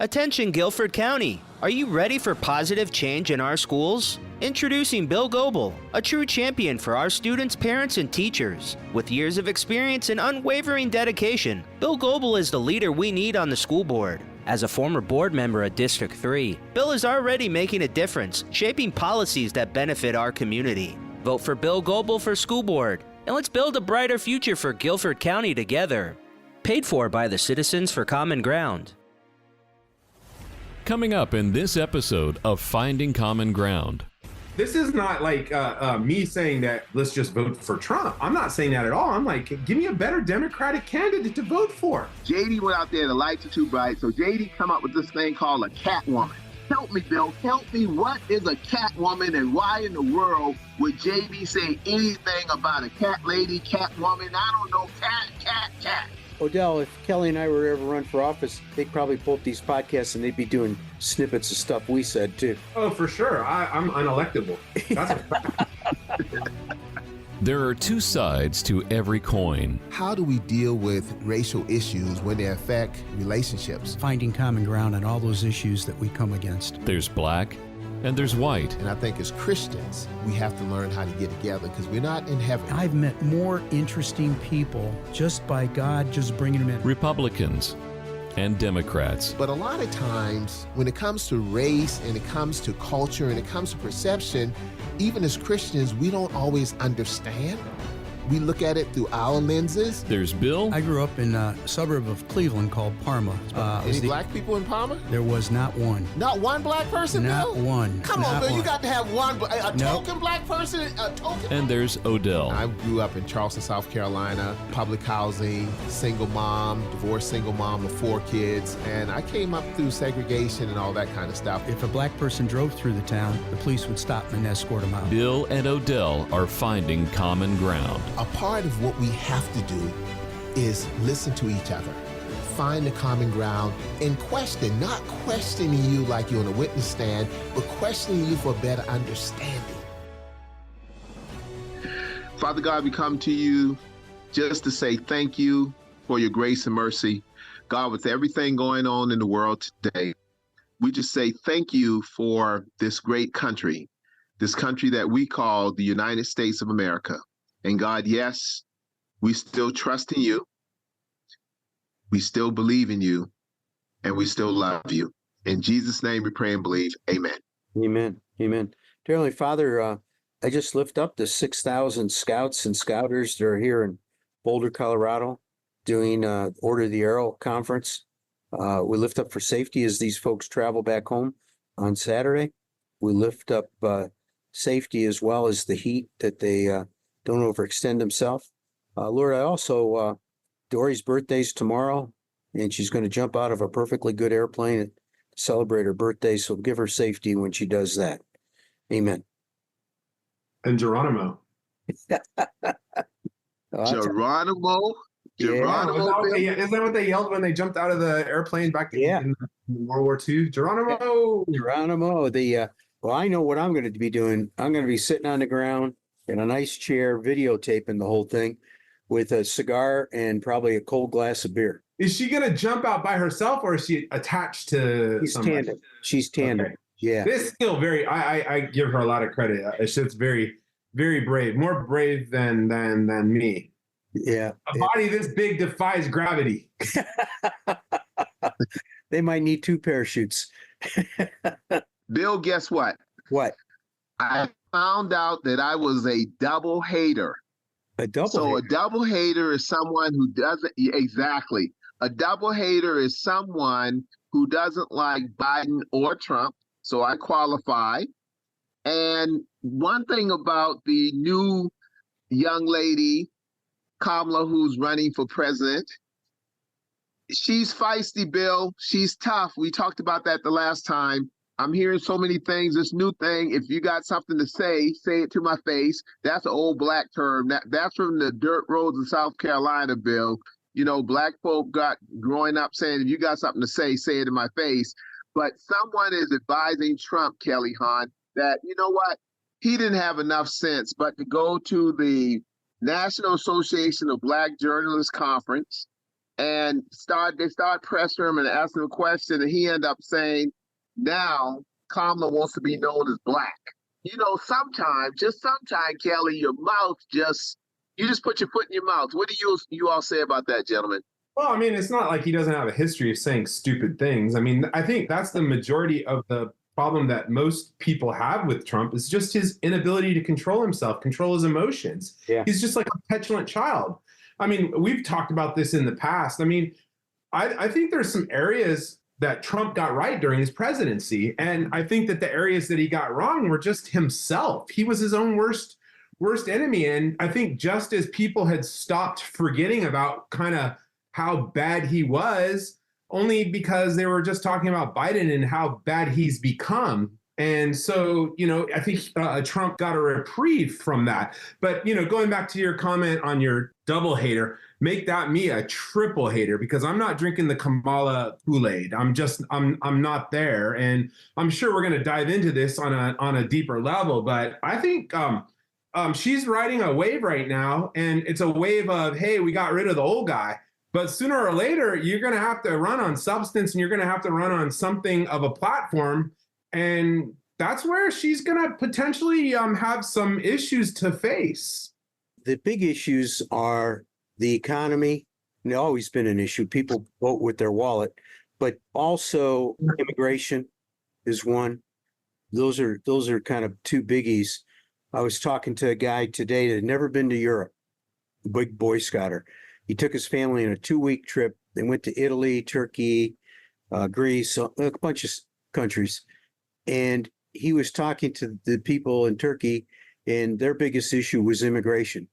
Attention Guilford County! Are you ready for positive change in our schools? Introducing Bill Goebel, a true champion for our students, parents, and teachers. With years of experience and unwavering dedication, Bill Goebel is the leader we need on the school board. As a former board member at District 3, Bill is already making a difference, shaping policies that benefit our community. Vote for Bill Goebel for school board, and let's build a brighter future for Guilford County together. Paid for by the Citizens for Common Ground. Coming up in this episode of Finding Common Ground. This is not like me saying that let's just vote for Trump. I'm not saying that at all. I'm like, give me a better Democratic candidate to vote for. JD went out there, the lights are too bright, so JD come up with this thing called a Catwoman. Help me, Bill. Help me. What is a Catwoman, and why in the world would JD say anything about a cat lady, Catwoman? I don't know. Cat. Odell, if Kelly and I were to ever run for office, they'd probably pull up these podcasts and they'd be doing snippets of stuff we said, too. Oh, for sure. I'm unelectable. That's a fact. There are two sides to every coin. How do we deal with racial issues when they affect relationships? Finding common ground on all those issues that we come against. There's black and there's white. And I think as Christians, we have to learn how to get together because we're not in heaven. I've met more interesting people just by God just bringing them in. Republicans and Democrats. But a lot of times, when it comes to race and it comes to culture and it comes to perception, even as Christians, we don't always understand. We look at it through our lenses. There's Bill. I grew up in a suburb of Cleveland called Parma. Any black people in Parma? There was not one. Not one black person, Not Bill? one. Come Not on, Bill. one. You got to have one. A Nope. token black person? A token? And there's Odell. I grew up in Charleston, South Carolina, public housing, single mom, divorced single mom of 4 kids. And I came up through segregation and all that kind of stuff. If a black person drove through the town, the police would stop them and escort them out. Bill and Odell are finding common ground. A part of what we have to do is listen to each other, find the common ground, and question, not questioning you like you're on a witness stand, but questioning you for better understanding. Father God, we come to you just to say thank you for your grace and mercy. God, with everything going on in the world today, we just say thank you for this great country, this country that we call the United States of America. And God, yes, we still trust in you, we still believe in you, and we still love you. In Jesus' name we pray and believe. Amen. Amen. Amen. Dear Heavenly Father, I just lift up the 6,000 scouts and scouters that are here in Boulder, Colorado, doing Order of the Arrow conference. We lift up for safety as these folks travel back home on Saturday. We lift up safety as well as the heat that they don't overextend themselves. Lord, I also, Dory's birthday's tomorrow, and she's going to jump out of a perfectly good airplane to celebrate her birthday, so give her safety when she does that. Amen. And Geronimo. Geronimo? Geronimo? Is that what they yelled when they jumped out of the airplane back in World War II? Geronimo! Geronimo. Well, I know what I'm going to be doing. I'm going to be sitting on the ground in a nice chair, videotaping the whole thing with a cigar and probably a cold glass of beer. Is she going to jump out by herself, or is she attached to somebody? She's tandem. Okay. Yeah. This is still very, I give her a lot of credit. It's just very, very brave. More brave than me. Yeah. A body this big defies gravity. They might need 2 parachutes. Bill, guess what? What? I found out that I was a double hater. A double hater is someone who doesn't, exactly. A double hater is someone who doesn't like Biden or Trump. So I qualify. And one thing about the new young lady, Kamala, who's running for president, she's feisty, Bill. She's tough. We talked about that the last time. I'm hearing so many things. This new thing, if you got something to say it to my face. That's an old black term. That's from the dirt roads of South Carolina, Bill. You know, black folk got growing up saying, if you got something to say it in my face. But someone is advising Trump, Kelly Hahn, that, you know what? He didn't have enough sense but to go to the National Association of Black Journalists Conference and they start pressuring him and asking him a question, and he ended up saying, now Kamala wants to be known as black. Just sometimes, Kelly, you just put your foot in your mouth. What do you all say about that, gentlemen? Well, I mean, it's not like he doesn't have a history of saying stupid things. I mean, I think that's the majority of the problem that most people have with Trump is just his inability to control himself, control his emotions. Yeah. He's just like a petulant child. I mean, we've talked about this in the past. I mean, I think there's some areas that Trump got right during his presidency. And I think that the areas that he got wrong were just himself. He was his own worst enemy. And I think just as people had stopped forgetting about kind of how bad he was, only because they were just talking about Biden and how bad he's become. And so, I think Trump got a reprieve from that. But, going back to your comment on your double hater, make that me a triple hater, because I'm not drinking the Kamala Kool-Aid. I'm not there. And I'm sure we're going to dive into this on a deeper level. But I think she's riding a wave right now. And it's a wave of, hey, we got rid of the old guy. But sooner or later, you're going to have to run on substance, and you're going to have to run on something of a platform. And that's where she's going to potentially have some issues to face. The big issues are the economy. And it's always been an issue. People vote with their wallet, but also immigration is one. Those are kind of two biggies. I was talking to a guy today that had never been to Europe, a big Boy Scouter. He took his family on a 2-week trip. They went to Italy, Turkey, Greece, a bunch of countries. And he was talking to the people in Turkey, and their biggest issue was immigration.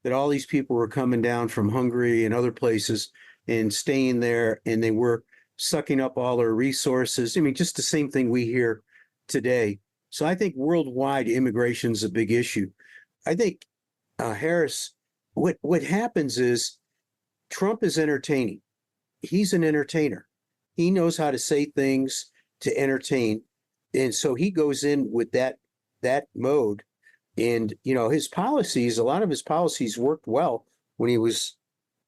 That all these people were coming down from Hungary and other places and staying there, and they were sucking up all their resources. I mean, just the same thing we hear today. So I think worldwide immigration is a big issue. I think Harris, what happens is Trump is entertaining. He's an entertainer. He knows how to say things to entertain. And so he goes in with that mode. And, his policies, a lot of his policies worked well when he was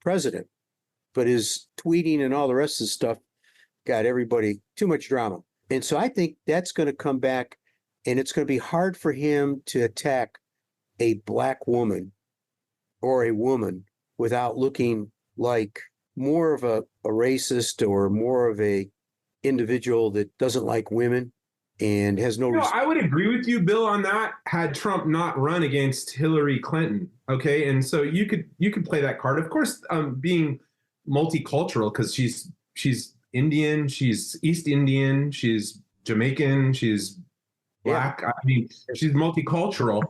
president. But his tweeting and all the rest of the stuff got everybody too much drama. And so I think that's going to come back, and it's going to be hard for him to attack a black woman or a woman without looking like more of a racist or more of a individual that doesn't like women and has no respect. I would agree with you, Bill, on that, had Trump not run against Hillary Clinton. Okay. And so you could play that card. Of course, being multicultural, because she's Indian, she's East Indian, she's Jamaican, she's Black. Yeah. I mean, she's multicultural.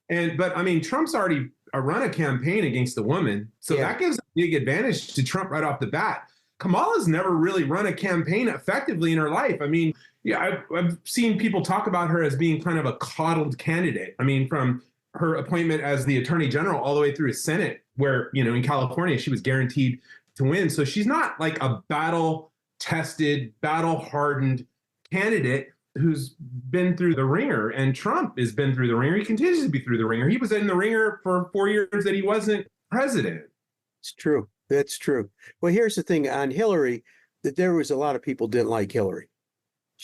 But I mean, Trump's already run a campaign against the woman. So that gives a big advantage to Trump right off the bat. Kamala's never really run a campaign effectively in her life. I mean, I've seen people talk about her as being kind of a coddled candidate. I mean, from her appointment as the attorney general all the way through the Senate, where, in California, she was guaranteed to win. So she's not like a battle-tested, battle-hardened candidate who's been through the ringer. And Trump has been through the ringer. He continues to be through the ringer. He was in the ringer for 4 years that he wasn't president. It's true. That's true. Well, here's the thing on Hillary, that there was a lot of people didn't like Hillary.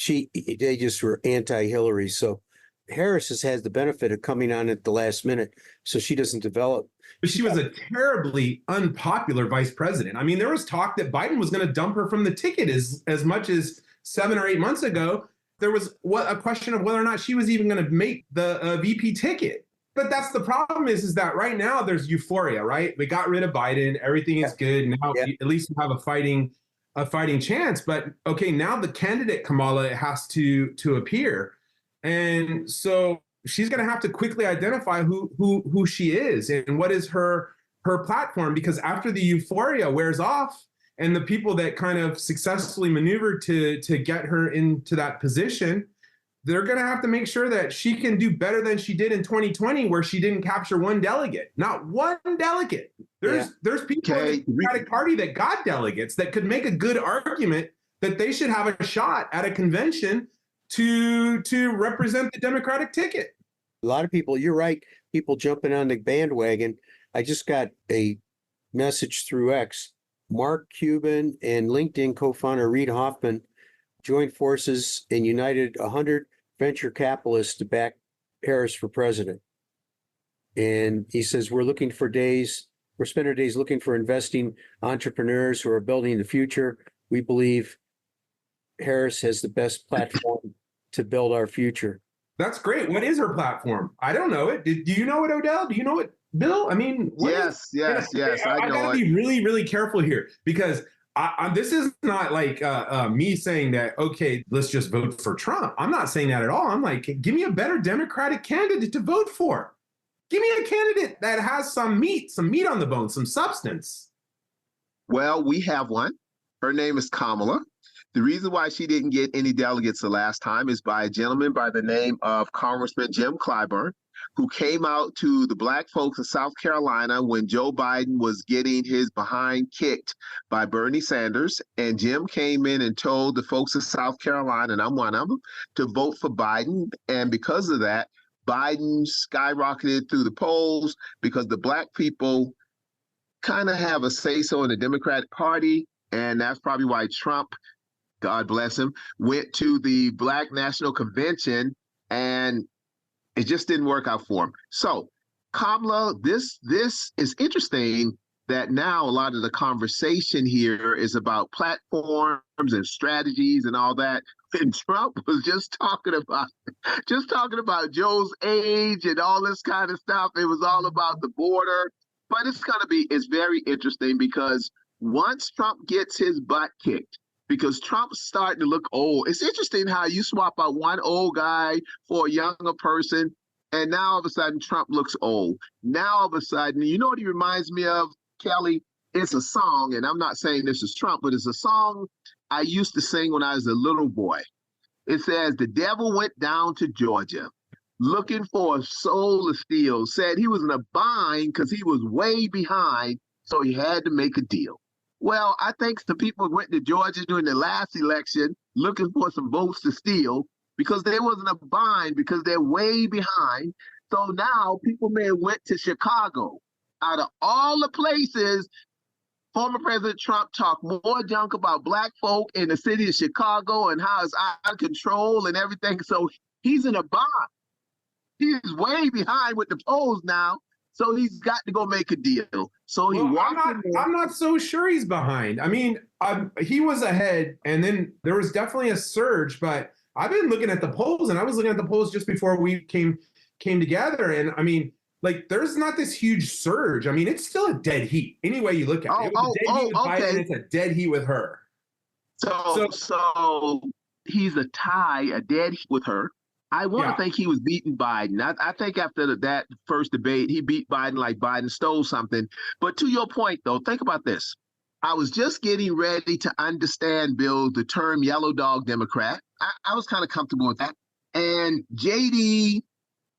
They just were anti-Hillary. So Harris has the benefit of coming on at the last minute, so she doesn't develop. But she was a terribly unpopular vice president. I mean, there was talk that Biden was going to dump her from the ticket as much as 7 or 8 months ago. There was a question of whether or not she was even going to make the VP ticket. But that's the problem is that right now there's euphoria, right? We got rid of Biden. Everything is good. Now at least we have a fighting chance. But okay, now the candidate Kamala has to appear. And so she's going to have to quickly identify who she is and what is her platform, because after the euphoria wears off, and the people that kind of successfully maneuvered to get her into that position, they're going to have to make sure that she can do better than she did in 2020, where she didn't capture one delegate. Not one delegate. There's people in the Democratic Party that got delegates that could make a good argument that they should have a shot at a convention to represent the Democratic ticket. A lot of people, you're right, people jumping on the bandwagon. I just got a message through X Mark Cuban and LinkedIn co-founder Reid Hoffman joined forces and united 100 venture capitalists to back Harris for president. And he says, we're spending our days looking for investing entrepreneurs who are building the future. We believe Harris has the best platform to build our future. That's great. What is her platform? I don't know it. Do you know it, Odell? Do you know it, Bill? I mean, yes. I gotta be really, really careful here because this is not like me saying that, okay, let's just vote for Trump. I'm not saying that at all. I'm like, give me a better Democratic candidate to vote for. Give me a candidate that has some meat on the bone, some substance. Well, we have one. Her name is Kamala. The reason why she didn't get any delegates the last time is by a gentleman by the name of Congressman Jim Clyburn, who came out to the black folks of South Carolina when Joe Biden was getting his behind kicked by Bernie Sanders. And Jim came in and told the folks of South Carolina, and I'm one of them, to vote for Biden. And because of that, Biden skyrocketed through the polls because the black people kind of have a say-so in the Democratic Party. And that's probably why Trump, God bless him, went to the Black National Convention and it just didn't work out for him. So, Kamala, this is interesting that now a lot of the conversation here is about platforms and strategies and all that. And Trump was just talking about Joe's age and all this kind of stuff. It was all about the border. But it's very interesting because once Trump gets his butt kicked, because Trump's starting to look old. It's interesting how you swap out one old guy for a younger person, and now all of a sudden Trump looks old. Now all of a sudden, you know what he reminds me of, Kelly? It's a song, and I'm not saying this is Trump, but it's a song I used to sing when I was a little boy. It says, the devil went down to Georgia looking for a soul to steal, said he was in a bind because he was way behind, so he had to make a deal. Well, I think some people went to Georgia during the last election looking for some votes to steal because there wasn't a bind because they're way behind. So now people may have went to Chicago. Out of all the places, former President Trump talked more junk about black folk in the city of Chicago and how it's out of control and everything. So he's in a bind. He's way behind with the polls now. So he's got to go make a deal. So I'm not so sure he's behind. I mean, he was ahead, and then there was definitely a surge. But I've been looking at the polls, and I was looking at the polls just before we came together. And I mean, like, there's not this huge surge. I mean, it's still a dead heat. Any way you look at it, it was a dead heat with Biden. It's a dead heat with her. So he's a dead heat with her. I want to think he was beating Biden. I think after that first debate, he beat Biden like Biden stole something. But to your point, though, think about this. I was just getting ready to understand, Bill, the term yellow dog Democrat. I was kind of comfortable with that. And JD,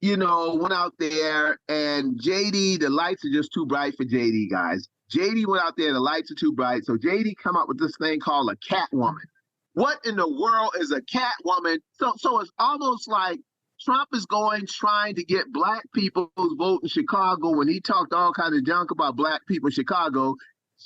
went out there, and JD, the lights are just too bright for JD, guys. JD went out there, the lights are too bright. So JD come up with this thing called a Catwoman. What in the world is a Catwoman? So it's almost like Trump is trying to get black people's vote in Chicago when he talked all kind of junk about black people in Chicago.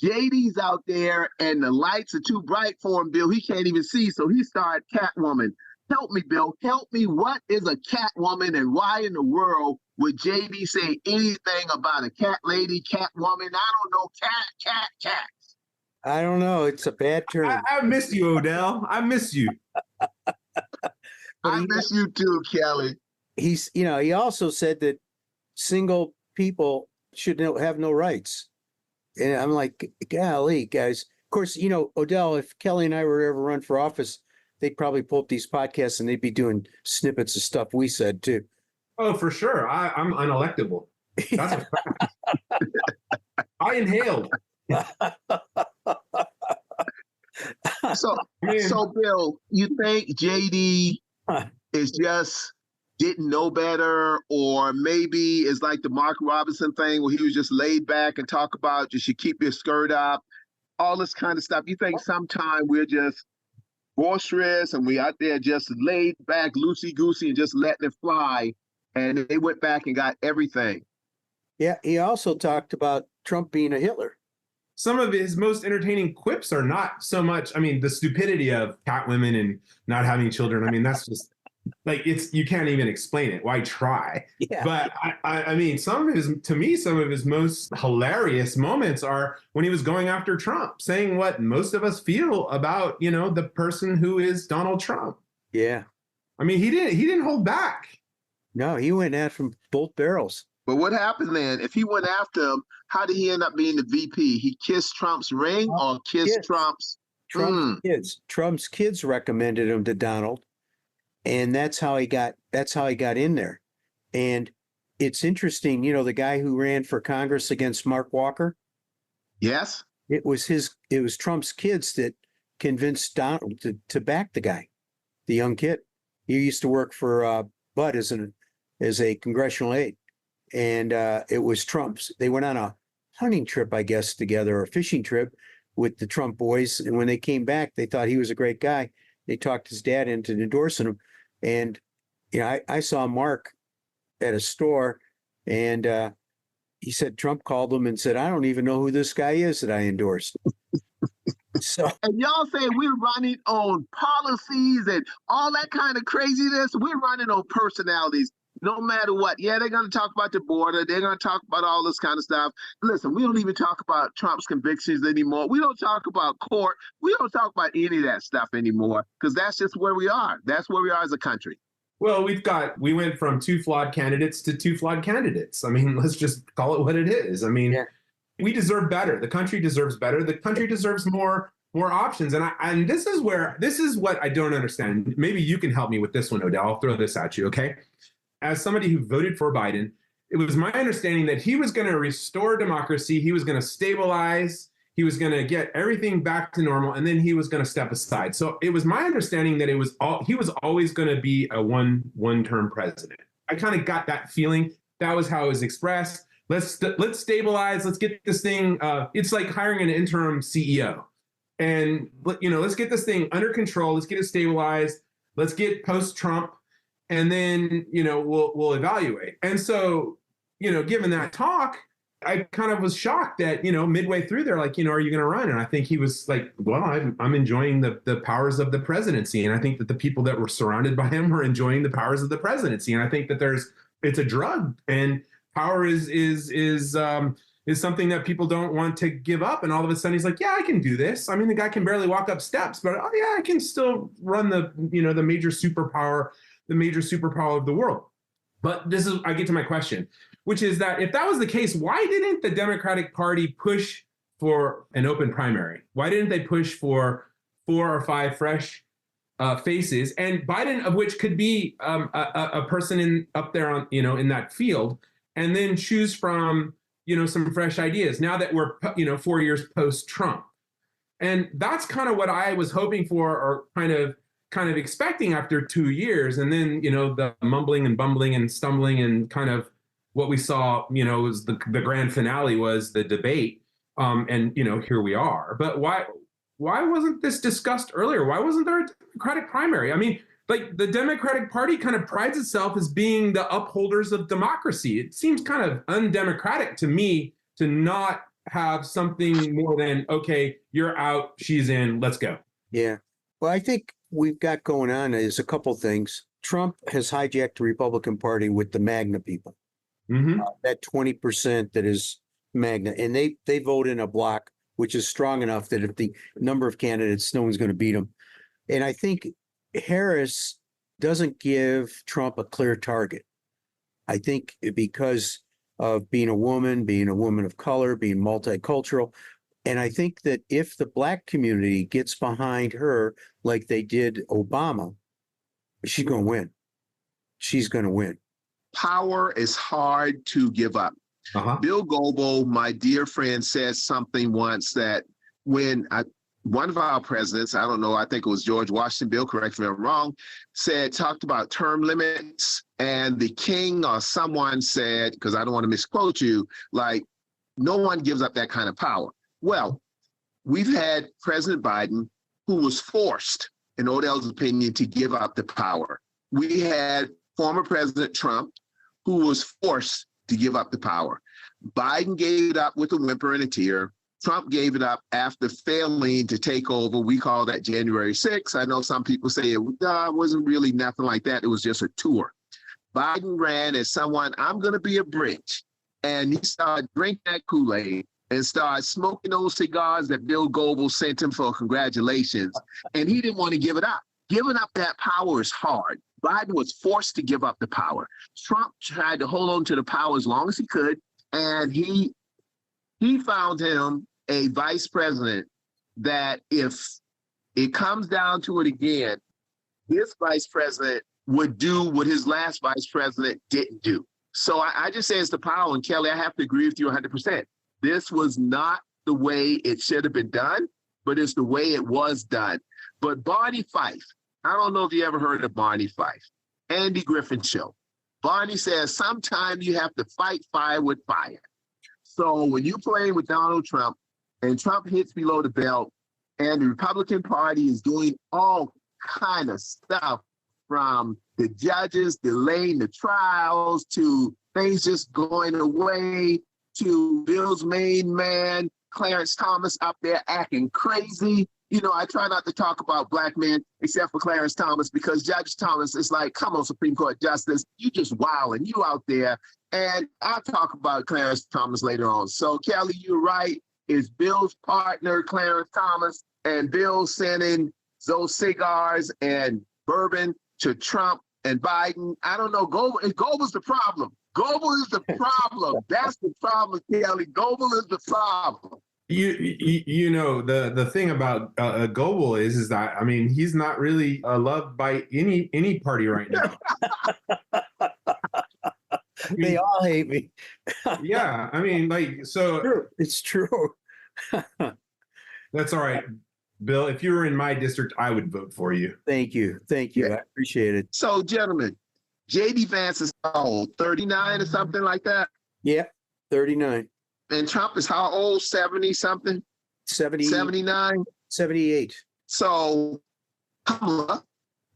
JD's out there and the lights are too bright for him, Bill. He can't even see, so he started Catwoman. Help me, Bill. Help me. What is a Catwoman and why in the world would JD say anything about a cat lady, Catwoman? I don't know. Cat. I don't know. It's a bad term. I miss you, Odell. I miss you. I miss you too, Kelly. He also said that single people should have no rights. And I'm like, golly, guys. Of course, Odell, if Kelly and I were to ever run for office, they'd probably pull up these podcasts and they'd be doing snippets of stuff we said too. Oh, for sure. I'm unelectable. That's a fact. I inhaled. So Bill, you think JD is just didn't know better, or maybe it's like the Mark Robinson thing where he was just laid back and talk about you should keep your skirt up, all this kind of stuff? You think sometime we're just boisterous and we out there just laid back, loosey-goosey, and just letting it fly, and they went back and got everything? Yeah, he also talked about Trump being a Hitler. some of his most entertaining quips are not so much, I mean, the stupidity of cat women and not having children. I mean, that's just like, you can't even explain it. Why try? Yeah. But I mean, some of his most hilarious moments are when he was going after Trump, saying what most of us feel about, the person who is Donald Trump. Yeah. I mean, he didn't hold back. No, he went at from both barrels. But what happened then? If he went after him, how did he end up being the VP? He kissed Trump's ring or kissed Trump's? Kids. Trump's kids recommended him to Donald, and that's how he got in there. And it's interesting, the guy who ran for Congress against Mark Walker. Yes. It was Trump's kids that convinced Donald to back the guy, the young kid. He used to work for Bud as a congressional aide. And it was Trump's. They went on a hunting trip, I guess, together, or a fishing trip with the Trump boys. And when they came back, they thought he was a great guy. They talked his dad into endorsing him. And, I saw Mark at a store, and he said Trump called him and said, "I don't even know who this guy is that I endorsed." So, and y'all say we're running on policies and all that kind of craziness. We're running on personalities. No matter what. Yeah, they're going to talk about the border. They're going to talk about all this kind of stuff. Listen, we don't even talk about Trump's convictions anymore. We don't talk about court. We don't talk about any of that stuff anymore because that's just where we are. That's where we are as a country. Well, we went from 2 flawed candidates to 2 flawed candidates. I mean, let's just call it what it is. I mean, we deserve better. The country deserves better. The country deserves more options. And this is what I don't understand. Maybe you can help me with this one, Odell. I'll throw this at you, okay? As somebody who voted for Biden, it was my understanding that he was going to restore democracy. He was going to stabilize. He was going to get everything back to normal, and then he was going to step aside. So it was my understanding that he was always going to be a one-term president. I kind of got that feeling. That was how it was expressed. Let's stabilize. Let's get this thing. It's like hiring an interim CEO, and let's get this thing under control. Let's get it stabilized. Let's get post-Trump. And then, we'll evaluate. And so, given that talk, I kind of was shocked that, midway through they're like, are you going to run? And I think he was like, well, I'm enjoying the powers of the presidency. And I think that the people that were surrounded by him were enjoying the powers of the presidency. And I think that it's a drug, and power is something that people don't want to give up. And all of a sudden he's like, yeah, I can do this. I mean, the guy can barely walk up steps, but oh yeah, I can still run the major superpower of the world. But I get to my question, which is that if that was the case, why didn't the Democratic Party push for an open primary? Why didn't they push for 4 or 5 fresh faces, and Biden, of which could be a person up there in that field, and then choose from some fresh ideas now that we're 4 years post Trump? And that's kind of what I was hoping for, or kind of expecting after 2 years. And then, the mumbling and bumbling and stumbling, and kind of what we saw, was the grand finale was the debate. And, here we are. But why wasn't this discussed earlier? Why wasn't there a Democratic primary? I mean, like, the Democratic Party kind of prides itself as being the upholders of democracy. It seems kind of undemocratic to me to not have something more than, okay, you're out, she's in, let's go. Yeah. Well, I think we've got going on is a couple things. Trump has hijacked the Republican Party with the MAGNA people. Mm-hmm. That 20% that is MAGNA, and they vote in a block, which is strong enough that if the number of candidates, no one's going to beat them. And I think Harris doesn't give Trump a clear target. I think because of being a woman of color, being multicultural. And I think that if the Black community gets behind her like they did Obama, she's going to win. She's going to win. Power is hard to give up. Uh-huh. Bill Goebel, my dear friend, said something once that when one of our presidents, I don't know, I think it was George Washington, Bill, correct me if I'm wrong, talked about term limits, and the king or someone said, because I don't want to misquote you, like, no one gives up that kind of power. Well, we've had President Biden who was forced, in Odell's opinion, to give up the power. We had former President Trump who was forced to give up the power. Biden gave it up with a whimper and a tear. Trump gave it up after failing to take over. We call that January 6th. I know some people say it wasn't really nothing like that. It was just a tour. Biden ran as someone, I'm going to be a bridge. And he started drinking that Kool-Aid and started smoking those cigars that Bill Goebel sent him for congratulations. And he didn't want to give it up. Giving up that power is hard. Biden was forced to give up the power. Trump tried to hold on to the power as long as he could. And he found him a vice president that if it comes down to it again, this vice president would do what his last vice president didn't do. So I just say it's the power. And Kelly, I have to agree with you 100%. This was not the way it should have been done, but it's the way it was done. But Barney Fife, I don't know if you ever heard of Barney Fife, Andy Griffin show. Barney says, sometimes you have to fight fire with fire. So when you play with Donald Trump and Trump hits below the belt and the Republican Party is doing all kind of stuff, from the judges delaying the trials to things just going away to Bill's main man, Clarence Thomas, up there acting crazy. You know, I try not to talk about black men except for Clarence Thomas, because Judge Thomas is like, come on, Supreme Court Justice, you just wilding, you out there. And I'll talk about Clarence Thomas later on. So Kelly, you're right. It's Bill's partner, Clarence Thomas, and Bill sending those cigars and bourbon to Trump and Biden. I don't know. Goebel's the problem. Goebel is the problem. That's the problem, Kelly. Goebel is the problem. You know, the thing about Goebel is that, I mean, he's not really loved by any party right now. They all hate me. Yeah, I mean, like, so it's true. That's all right. Bill, if you were in my district, I would vote for you. Thank you. Yeah. I appreciate it. So, gentlemen, J.D. Vance is how old? 39 or something like that? Yeah, 39. And Trump is how old? 70-something? 79? 78. So, Kamala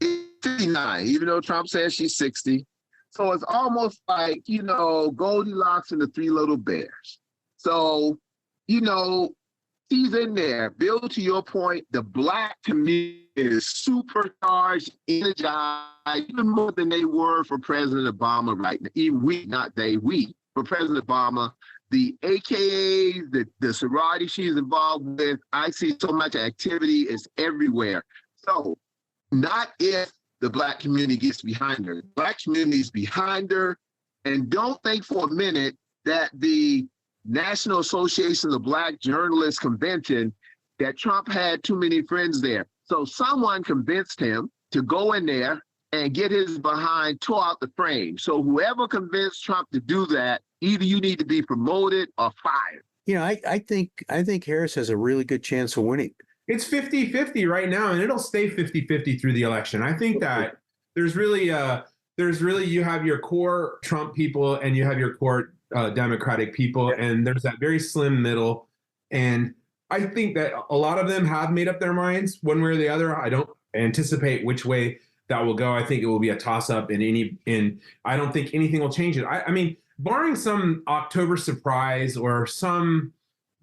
is 59, even though Trump says she's 60. So it's almost like, you know, Goldilocks and the Three Little Bears. So, you know, he's in there. Bill, to your point, the black community is supercharged, energized, even more than they were for President Obama right now. Even we, for President Obama. The AKAs, the sorority she's involved with, I see so much activity is everywhere. So not if the black community gets behind her. The black community is behind her. And don't think for a minute that the National Association of Black Journalists Convention, that Trump had too many friends there. So someone convinced him to go in there and get his behind tore out the frame. So whoever convinced Trump to do that, either you need to be promoted or fired. You know, I think Harris has a really good chance of winning. It's 50-50 right now, and it'll stay 50-50 through the election. I think that there's really you have your core Trump people and you have your core Democratic people, and there's that very slim middle. And I think that a lot of them have made up their minds one way or the other. I don't anticipate which way that will go. I think it will be a toss-up and I don't think anything will change it. I mean, barring some October surprise or some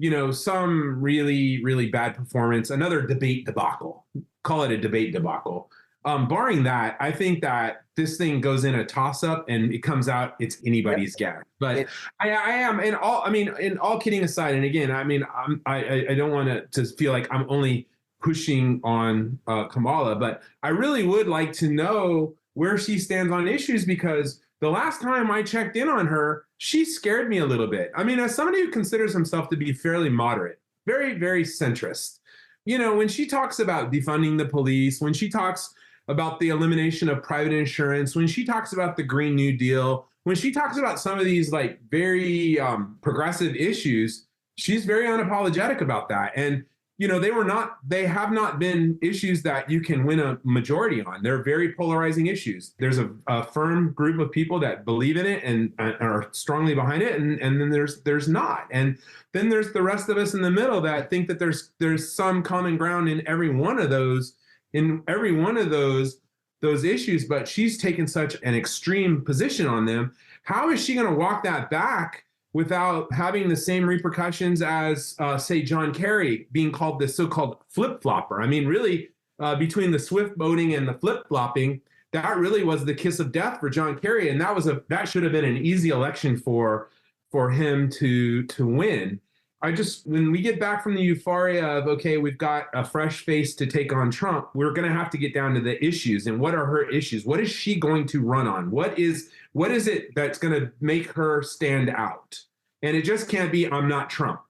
really, really bad performance, another debate debacle, call it a debate debacle. Barring that, I think that this thing goes in a toss-up and it comes out, it's anybody's guess. But I am, in all kidding aside, and again, I mean, I don't want to feel like I'm only pushing on Kamala, but I really would like to know where she stands on issues, because the last time I checked in on her, she scared me a little bit. I mean, as somebody who considers himself to be fairly moderate, very, very centrist, you know, when she talks about defunding the police, when she talks about the elimination of private insurance, when she talks about the Green New Deal, when she talks about some of these like very progressive issues, she's very unapologetic about that. And, you know, they have not been issues that you can win a majority on. They're very polarizing issues. There's a firm group of people that believe in it and are strongly behind it. And then there's not. And then there's the rest of us in the middle that think that there's some common ground in every one of those issues, but she's taken such an extreme position on them. How is she going to walk that back without having the same repercussions as, say, John Kerry being called the so-called flip-flopper. I mean, really, between the swift boating and the flip-flopping, that really was the kiss of death for John Kerry, and that should have been an easy election for him to win. When we get back from the euphoria of, okay, we've got a fresh face to take on Trump, we're going to have to get down to the issues. And what are her issues? What is she going to run on? What is it that's going to make her stand out? And it just can't be, I'm not Trump.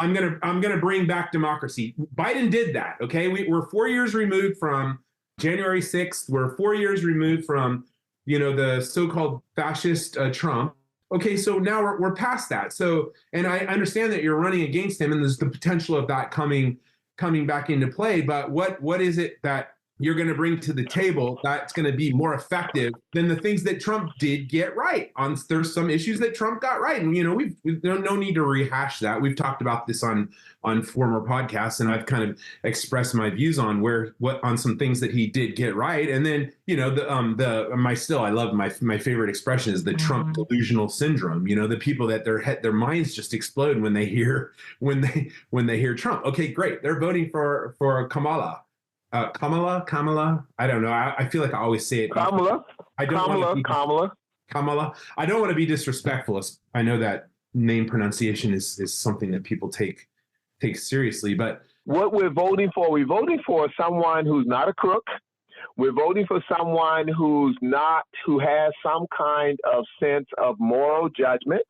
I'm going to bring back democracy. Biden did that. Okay. We're 4 years removed from January 6th. We're 4 years removed from, the so-called fascist Trump. Okay, so now we're past that. So, and I understand that you're running against him, and there's the potential of that coming back into play. But what is it that you're going to bring to the table that's going to be more effective than the things that Trump did get right? There's some issues that Trump got right, and we've no need to rehash that. We've talked about this on former podcasts, and I've kind of expressed my views on on some things that he did get right. And then I love my favorite expression is the Trump delusional syndrome. The people that their minds just explode when they hear Trump. Okay, great, they're voting for Kamala. Kamala. I don't know. I feel like I always say it. Kamala. Kamala. I don't want to be disrespectful. I know that name pronunciation is something that people take seriously, but what we're voting for someone who's not a crook. We're voting for someone who has some kind of sense of moral judgment.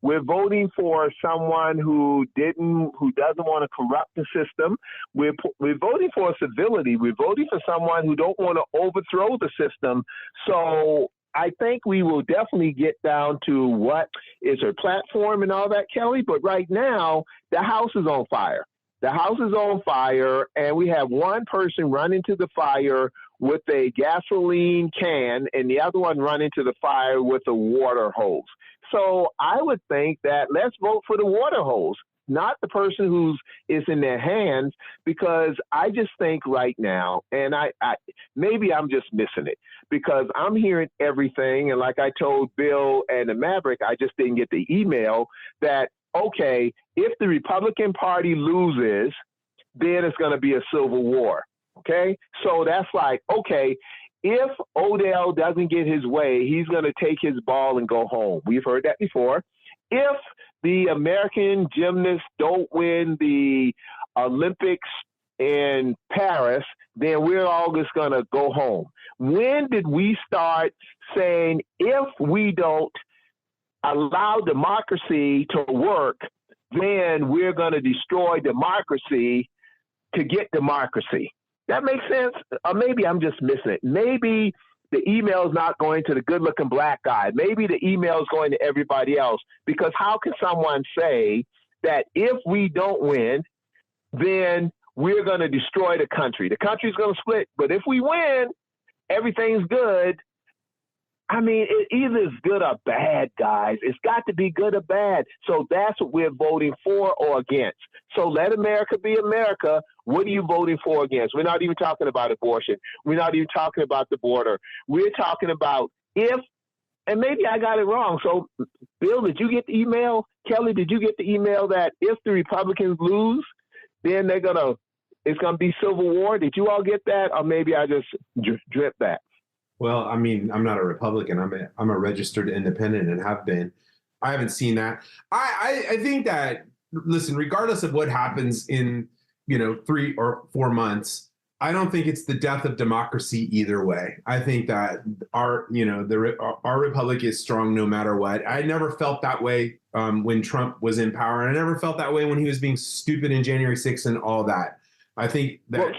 We're voting for someone who doesn't want to corrupt the system. We're voting for civility. We're voting for someone who don't want to overthrow the system. So I think we will definitely get down to what is her platform and all that, Kelly. But right now, the house is on fire. The house is on fire, and we have one person run into the fire with a gasoline can, and the other one run into the fire with a water hose. So I would think that let's vote for the water hose, not the person who's is in their hands, because I just think right now, and I maybe I'm just missing it, because I'm hearing everything, and like I told Bill and the Maverick, I just didn't get the email that, okay, if the Republican Party loses, then it's going to be a civil war. Okay, so that's like, okay, if Odell doesn't get his way, he's going to take his ball and go home. We've heard that before. If the American gymnasts don't win the Olympics in Paris, then we're all just going to go home. When did we start saying, if we don't allow democracy to work, then we're going to destroy democracy to get democracy? That makes sense? Or maybe I'm just missing it. Maybe the email is not going to the good-looking black guy. Maybe the email is going to everybody else. Because how can someone say that if we don't win, then we're going to destroy the country? The country's going to split. But if we win, everything's good. I mean, it either is good or bad, guys. It's got to be good or bad. So that's what we're voting for or against. So let America be America. What are you voting for against? We're not even talking about abortion. We're not even talking about the border. We're talking about if, and maybe I got it wrong. So, Bill, did you get the email? Kelly, did you get the email that if the Republicans lose, then it's going to be civil war? Did you all get that? Or maybe I just dripped that? Well, I mean, I'm not a Republican. I'm a registered independent and have been. I haven't seen that. I think that, listen, regardless of what happens in 3 or 4 months, I don't think it's the death of democracy either way. I think that our republic is strong no matter what. I never felt that way when Trump was in power, and I never felt that way when he was being stupid in January 6th and all that. I think that. Well,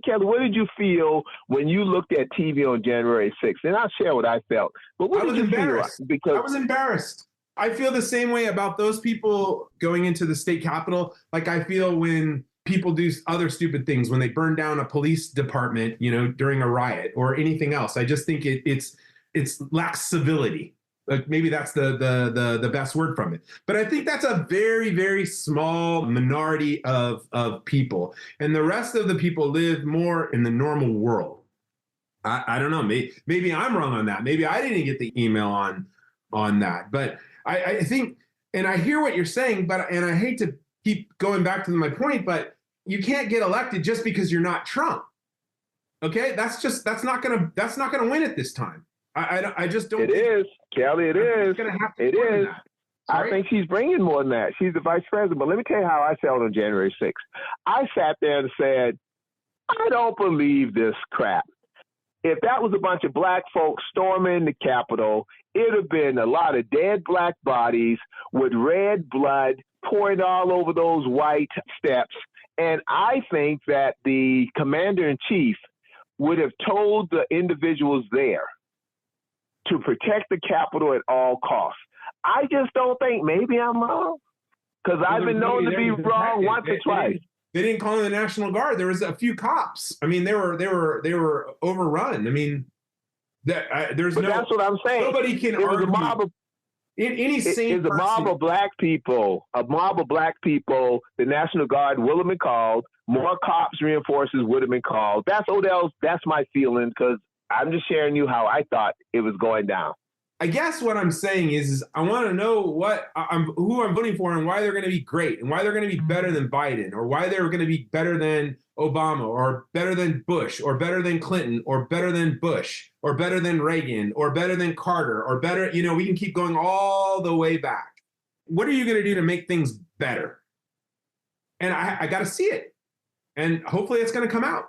Kelly, what did you feel when you looked at TV on January 6th? And I'll share what I felt. But what did you feel? Because I was embarrassed. I feel the same way about those people going into the state capitol. Like I feel when people do other stupid things, when they burn down a police department, during a riot or anything else. I just think it's lacks civility. Like maybe that's the best word from it. But I think that's a very, very small minority of people. And the rest of the people live more in the normal world. I don't know. Maybe I'm wrong on that. Maybe I didn't get the email on that. But I think And I hear what you're saying, and I hate to keep going back to my point, but you can't get elected just because you're not Trump. Okay, that's not gonna win at this time. I just don't. It is, Kelly. It is. It is. I think she's bringing more than that. She's the vice president. But let me tell you how I felt on January 6th. I sat there and said, I don't believe this crap. If that was a bunch of black folks storming the Capitol, it'd have been a lot of dead black bodies with red blood pouring all over those white steps. And I think that the commander-in-chief would have told the individuals there to protect the Capitol at all costs. I just don't think, maybe I'm wrong, because I've been known to be wrong once or twice. They didn't call in the National Guard. There was a few cops. I mean, they were overrun. I mean, there's but that's what I'm saying. Nobody can argue. A mob of, any sane person. A mob of black people. The National Guard would have been called. More cops, reinforcements would have been called. That's Odell's. That's my feeling, because I'm just sharing you how I thought it was going down. I guess what I'm saying is I want to know who I'm voting for and why they're going to be great and why they're going to be better than Biden or why they're going to be better than Obama or better than Bush or better than Clinton or better than Bush or better than Reagan or better than Carter or better, we can keep going all the way back. What are you going to do to make things better? And I got to see it. And hopefully it's going to come out.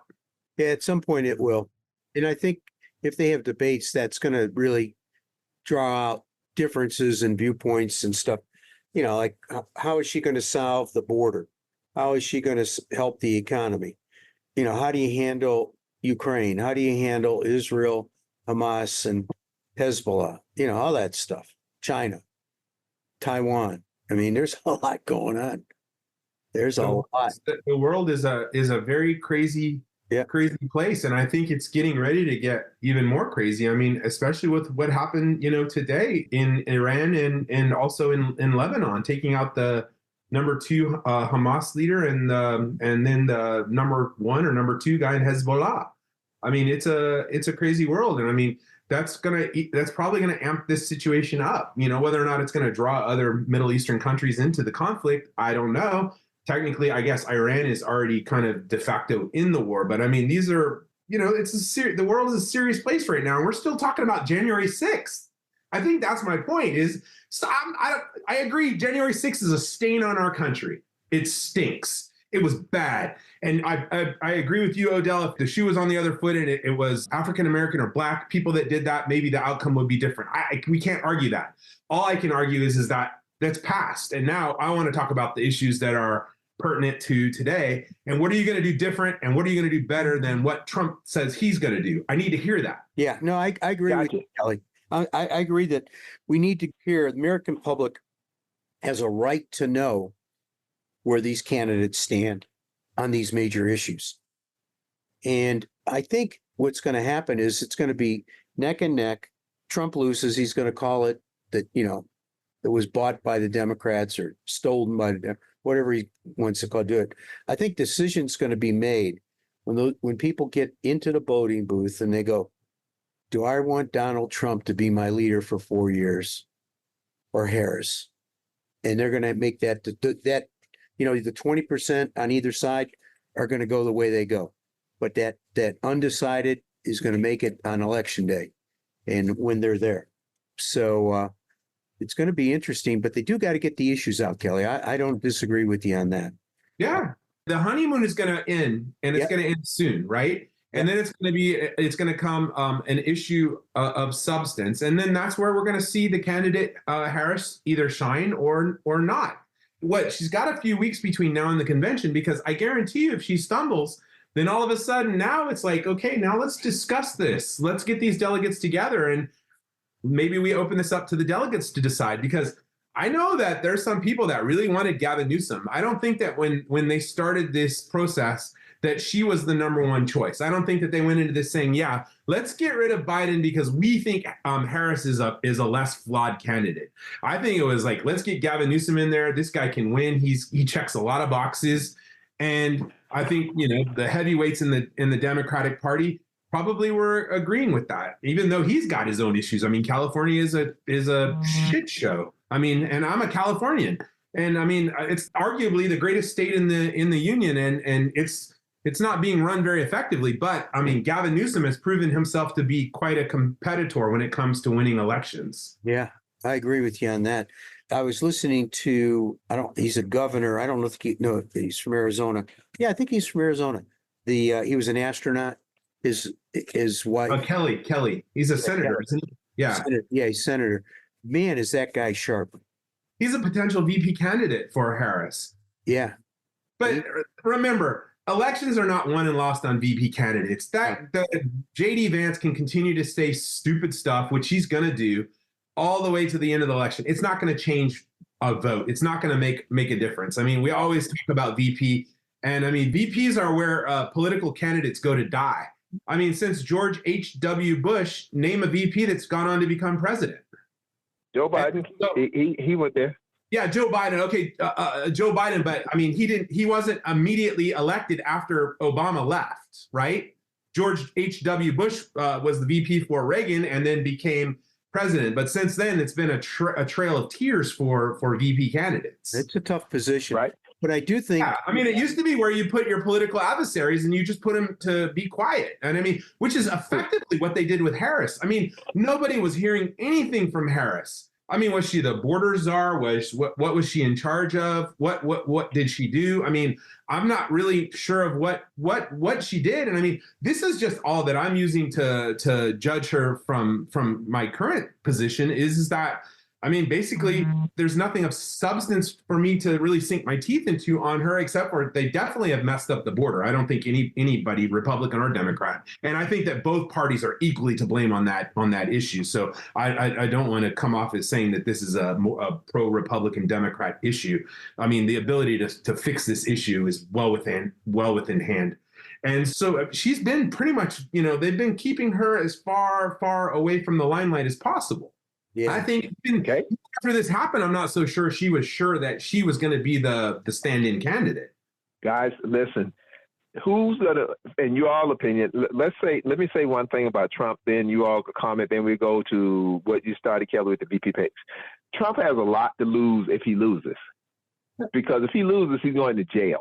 Yeah, at some point it will. And I think if they have debates, that's going to really draw out differences and viewpoints and stuff. Like how is she going to solve the border? How is she going to help the economy? How do you handle Ukraine? How do you handle Israel, Hamas, and Hezbollah? All that stuff. China, Taiwan. I mean, there's a lot going on. There's a lot. The world is a very crazy place, and I think it's getting ready to get even more crazy. I mean, especially with what happened, today in Iran and also in Lebanon, taking out the number 2 Hamas leader and then the number 1 or number 2 guy in Hezbollah. I mean, it's a crazy world, and I mean that's probably gonna amp this situation up. Whether or not it's gonna draw other Middle Eastern countries into the conflict, I don't know. Technically, I guess Iran is already kind of de facto in the war, but I mean, these are, the world is a serious place right now, and we're still talking about January 6th. I think that's my point. I agree. January 6th is a stain on our country. It stinks. It was bad, and I agree with you, Odell. If the shoe was on the other foot and it was African American or black people that did that, maybe the outcome would be different. We can't argue that. All I can argue is that that's past, and now I want to talk about the issues that are pertinent to today. And what are you going to do different? And what are you going to do better than what Trump says he's going to do? I need to hear that. Yeah, no, I agree with you, Kelly. I agree that we need to hear the American public has a right to know where these candidates stand on these major issues. And I think what's going to happen is it's going to be neck and neck. Trump loses. He's going to call it that, it was bought by the Democrats or stolen by the Democrats. Whatever he wants to call do it. I think decisions going to be made when people get into the voting booth and they go, do I want Donald Trump to be my leader for 4 years or Harris? And they're going to make that the 20% on either side are going to go the way they go. But that undecided is going to make it on election day and when they're there. So, it's going to be interesting, but they do got to get the issues out, Kelly. I don't disagree with you on that. Yeah. The honeymoon is going to end, and it's going to end soon, right? And then it's going to come an issue of substance. And then that's where we're going to see the candidate Harris either shine or not. She's got a few weeks between now and the convention, because I guarantee you if she stumbles, then all of a sudden now it's like, okay, now let's discuss this. Let's get these delegates together, and maybe we open this up to the delegates to decide, because I know that there's some people that really wanted Gavin Newsom. I don't think that when they started this process that she was the number 1 choice. I don't think that they went into this saying, yeah, let's get rid of Biden because we think Harris is a less flawed candidate. I think it was like, let's get Gavin Newsom in there. This guy can win. He checks a lot of boxes. And I think, the heavyweights in the Democratic Party, probably were agreeing with that, even though he's got his own issues. I mean, California is a shit show. I mean, and I'm a Californian, and I mean, it's arguably the greatest state in the union, and it's not being run very effectively. But I mean, Gavin Newsom has proven himself to be quite a competitor when it comes to winning elections. Yeah, I agree with you on that. I was listening to, he's a governor. I don't know if he's from Arizona. Yeah, I think he's from Arizona. He was an astronaut. His wife. Kelly. He's a senator, isn't he? Yeah. He's senator. Man, is that guy sharp. He's a potential VP candidate for Harris. Yeah. But remember, elections are not won and lost on VP candidates. That JD Vance can continue to say stupid stuff, which he's going to do all the way to the end of the election. It's not going to change a vote. It's not going to make a difference. I mean, we always talk about VP, and I mean, VPs are where political candidates go to die. I mean, since George H.W. Bush, name a VP that's gone on to become president. Joe Biden. So, he went there. Yeah, Joe Biden. Okay, Joe Biden. But I mean, he wasn't immediately elected after Obama left, right? George H.W. Bush was the VP for Reagan and then became president. But since then, it's been a trail of tears for VP candidates. It's a tough position, right? But I do think. Yeah, I mean, it used to be where you put your political adversaries and you just put them to be quiet. And I mean, which is effectively what they did with Harris. I mean, nobody was hearing anything from Harris. I mean, was she the border czar? What was she in charge of? What did she do? I mean, I'm not really sure of what she did. And I mean, this is just all that I'm using to judge her from my current position is that, I mean, basically, there's nothing of substance for me to really sink my teeth into on her, except for they definitely have messed up the border. I don't think anybody, Republican or Democrat, and I think that both parties are equally to blame on that issue. So I don't want to come off as saying that this is a pro-Republican Democrat issue. I mean, the ability to fix this issue is well within hand. And so she's been pretty much, they've been keeping her as far away from the limelight as possible. Yeah. I think after this happened, I'm not so sure she was sure that she was going to be the stand-in candidate. Guys, listen, who's going to, in your all opinion, let me say one thing about Trump, then you all comment, then we go to what you started, Kelly, with the VP picks. Trump has a lot to lose if he loses. Because if he loses, he's going to jail.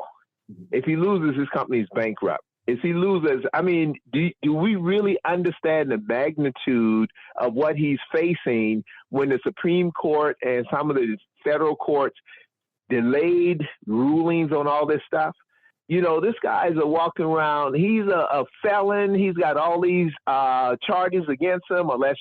If he loses, his company's bankrupt. If he loses, I mean, do we really understand the magnitude of what he's facing when the Supreme Court and some of the federal courts delayed rulings on all this stuff? This guy's walking around. He's a felon. He's got all these charges against him, unless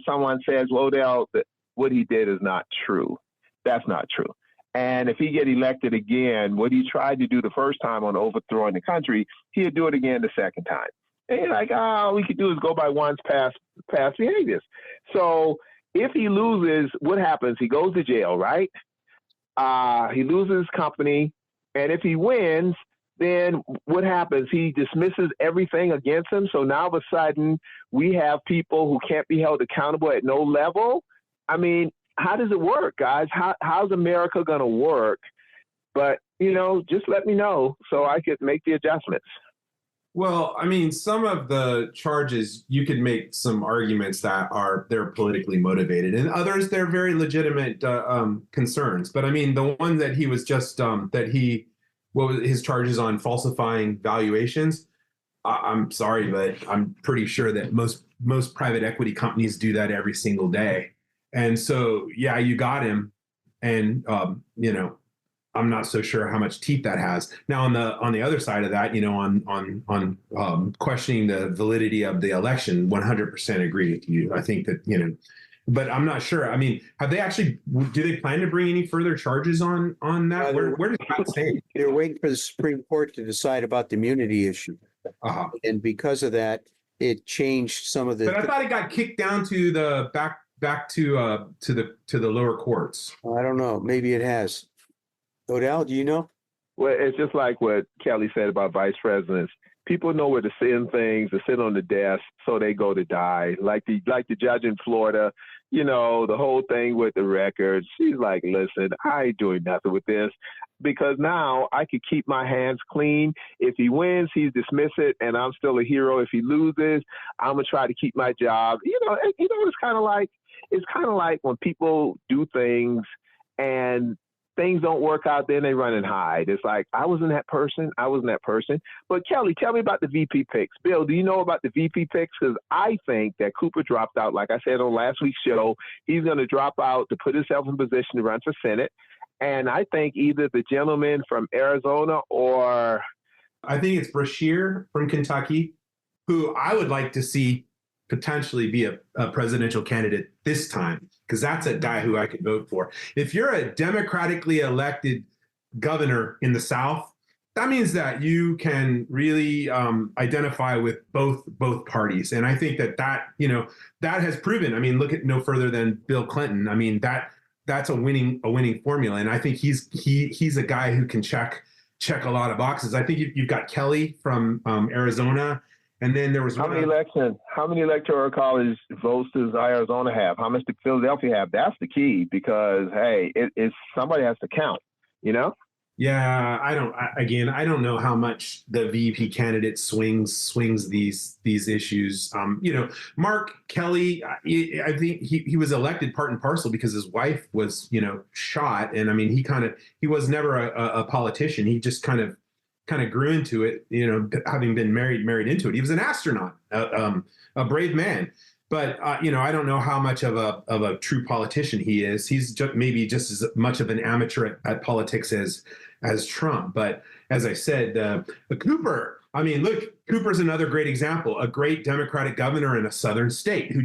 someone says, well, what he did is not true. That's not true. And if he get elected again, what he tried to do the first time on overthrowing the country, he'll do it again the second time. And you're like, all we could do is go by one's past behaviors. So if he loses, what happens? He goes to jail, right? He loses his company. And if he wins, then what happens? He dismisses everything against him. So now all of a sudden we have people who can't be held accountable at no level. I mean, how does it work, guys? How's America going to work? But, just let me know so I could make the adjustments. Well, I mean, some of the charges, you could make some arguments that they're politically motivated, and others, they're very legitimate concerns. But I mean, the one that he was just, his charges on falsifying valuations, I'm sorry, but I'm pretty sure that most private equity companies do that every single day. And so, yeah, you got him, and I'm not so sure how much teeth that has. Now, on the other side of that, on questioning the validity of the election, 100% agree with you. I think that but I'm not sure. I mean, do they plan to bring any further charges on that? Where does that stand? They're waiting for the Supreme Court to decide about the immunity issue, and because of that, it changed some of the. But I thought it got kicked down to the back to the lower courts. I don't know. Maybe it has. Odell, do you know? Well, it's just like what Kelly said about vice presidents. People know where to send things, to sit on the desk, so they go to die. Like the judge in Florida, the whole thing with the records. She's like, listen, I ain't doing nothing with this because now I could keep my hands clean. If he wins, he's dismissive, and I'm still a hero. If he loses, I'm gonna try to keep my job. It's kind of like when people do things and things don't work out, then they run and hide. It's like, I wasn't that person. But Kelly, tell me about the VP picks. Bill, do you know about the VP picks? Because I think that Cooper dropped out. Like I said on last week's show, he's going to drop out to put himself in position to run for Senate. And I think either the gentleman from Arizona or I think it's Brashear from Kentucky, who I would like to see potentially be a presidential candidate this time, because that's a guy who I could vote for. If you're a democratically elected governor in the South, that means that you can really identify with both parties. And I think that has proven. I mean, look at no further than Bill Clinton. I mean, that's a winning formula. And I think he's a guy who can check a lot of boxes. I think you've got Kelly from Arizona. And then there was how many electoral college votes does Arizona have? How much does Philadelphia have? That's the key, because hey, it's somebody has to count, Yeah, I don't know how much the VP candidate swings these issues. Mark Kelly, I think he was elected part and parcel because his wife was, shot, and I mean he was never a politician. He just kind of grew into it, having been married into it. He was an astronaut, a brave man. But I don't know how much of a true politician he is. He's maybe just as much of an amateur at politics as Trump. But as I said, Cooper. I mean, look, Cooper's another great example. A great Democratic governor in a southern state who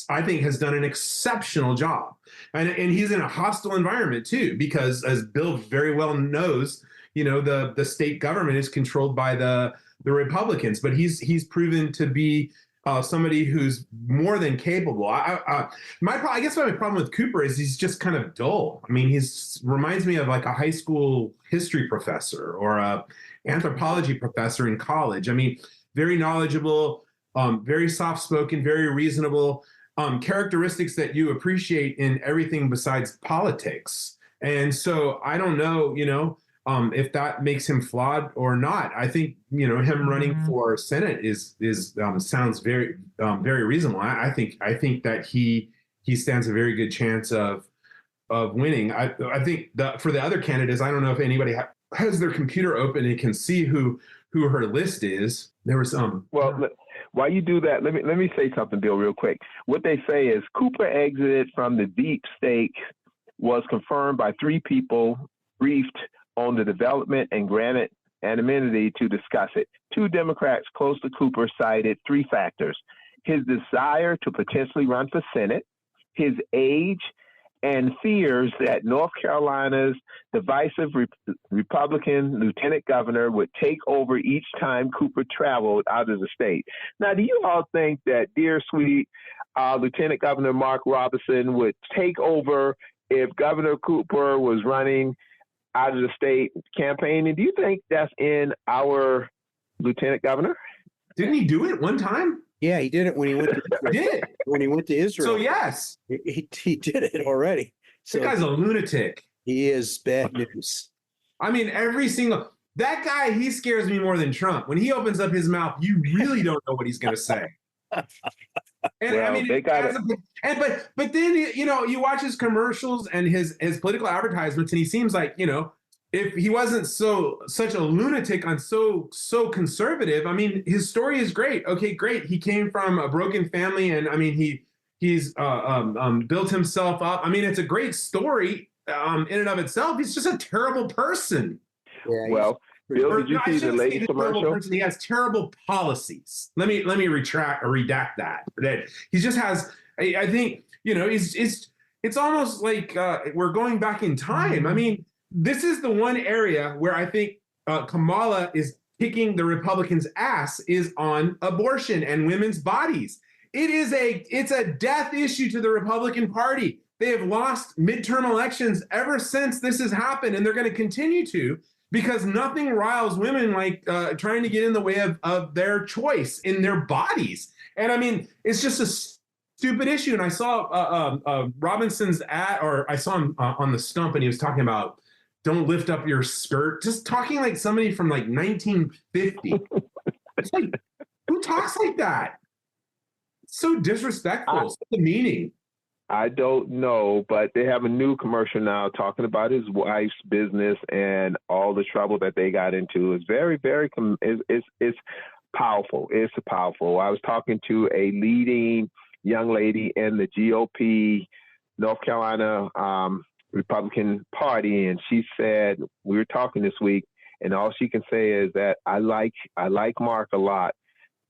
I think has done an exceptional job, and he's in a hostile environment too, because as Bill very well knows, the state government is controlled by the Republicans, but he's proven to be somebody who's more than capable. I guess my problem with Cooper is he's just kind of dull. I mean, he reminds me of like a high school history professor or a anthropology professor in college. I mean, very knowledgeable, very soft-spoken, very reasonable, characteristics that you appreciate in everything besides politics. And so I don't know, if that makes him flawed or not. I think him running for Senate is sounds very very reasonable. I think that he stands a very good chance of winning. I think for the other candidates, I don't know if anybody has their computer open and can see who her list is. There was well. While you do that, let me say something, Bill, real quick. What they say is Cooper exited from the deep state was confirmed by 3 people briefed on the development and granted anonymity to discuss it. 2 Democrats close to Cooper cited 3 factors: his desire to potentially run for Senate, his age, and fears that North Carolina's divisive Republican lieutenant governor would take over each time Cooper traveled out of the state. Now, do you all think that dear sweet Lieutenant Governor Mark Robinson would take over if Governor Cooper was running out of the state campaigning? Do you think that's in our lieutenant governor? Didn't he do it one time? Yeah, he did it when he went to when he went to Israel. So yes, he did it already. So that guy's a lunatic. He is bad news. I mean, that guy, he scares me more than Trump. When he opens up his mouth, you really don't know what he's going to say. And well, I mean, but then you watch his commercials and his political advertisements, and he seems like if he wasn't such a lunatic on so conservative. I mean, his story is great. Okay, great. He came from a broken family, and I mean he's built himself up. I mean, it's a great story in and of itself. He's just a terrible person. Yeah, well. Bill, did you see the latest commercial? He has terrible policies. Let me redact that. That he just has. I think it's almost like we're going back in time. I mean, this is the one area where I think Kamala is kicking the Republicans' ass is on abortion and women's bodies. It's a death issue to the Republican Party. They have lost midterm elections ever since this has happened, and they're going to continue to. Because nothing riles women like trying to get in the way of their choice in their bodies. And I mean, it's just stupid issue. And I saw Robinson's ad, or I saw him on the stump, and he was talking about don't lift up your skirt, just talking like somebody from like 1950. It's like, who talks like that? It's so disrespectful. It's demeaning. I don't know, but they have a new commercial now talking about his wife's business and all the trouble that they got into. It's very, very, it's powerful. It's powerful. I was talking to a leading young lady in the GOP, North Carolina Republican Party, and she said, we were talking this week, and all she can say is that I like Mark a lot.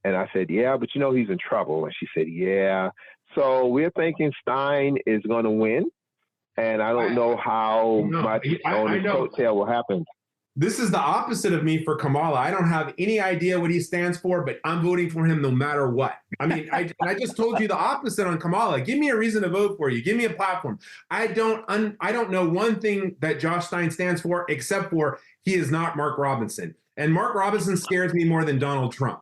And I said, yeah, but you know he's in trouble. And she said, yeah. So we're thinking Stein is going to win, and I don't know how much on his coattail will happen. This is the opposite of me for Kamala. I don't have any idea what he stands for, but I'm voting for him no matter what. I mean, I just told you the opposite on Kamala. Give me a reason to vote for you. Give me a platform. I don't know one thing that Josh Stein stands for, except for he is not Mark Robinson. And Mark Robinson scares me more than Donald Trump,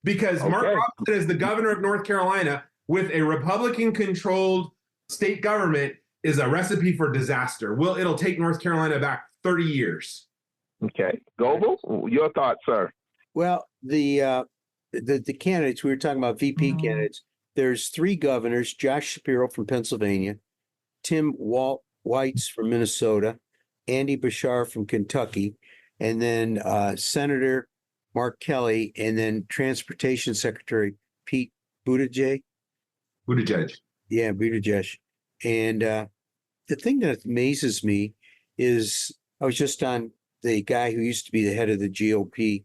because Mark Robinson is the governor of North Carolina with a Republican-controlled state government is a recipe for disaster. It'll take North Carolina back 30 years. Okay. Goebel, your thoughts, sir? Well, the candidates, we were talking about VP candidates. There's 3 governors: Josh Shapiro from Pennsylvania, Tim Walz from Minnesota, Andy Bashar from Kentucky, and then Senator Mark Kelly, and then Transportation Secretary Pete Buttigieg. Yeah, Buttigieg. And the thing that amazes me is I was just on the guy who used to be the head of the GOP